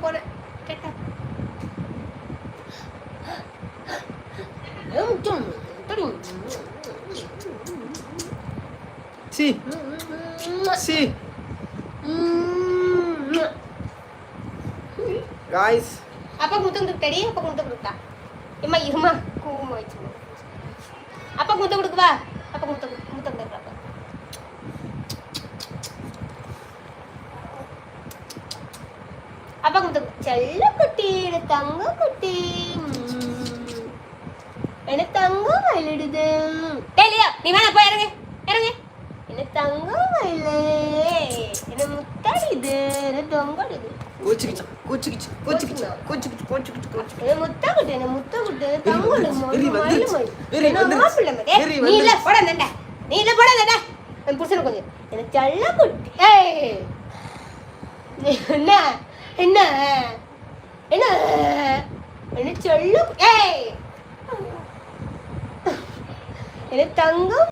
போனேன் கேட்டா C C guys அப்பா முத்தம் கொடுத்தாடி அப்பா முத்தம் கொடுத்தா எம்மா இருமா குங்குமம் வச்சு அப்பா முத்தம் கொடுக்குவா அப்பா முத்தம் முத்தம் கொடுக்குறப்ப அப்பா முத்தம் செல்ல குட்டி எனக்கு தங்க குட்டி எனக்கு தங்கம் வயலிடுது டேலியா நீ வேணா போய் இறங்கு இறங்கு எனக்கு தங்கம் வயலு என்ன முத்தாடிது என்ன தொங்கடுது என்ன முத்தகுட்டு என்ன முத்தகுட்டு தங்கடு நீ இல்ல போடாதண்டா நீ இல்ல போடாதண்டா என் புருஷனை கொஞ்சம் எனக்கு செல்ல குட்டி ஏய் என்ன என்ன என்ன என்ன செல்ல ஏய் என்ன தங்கம்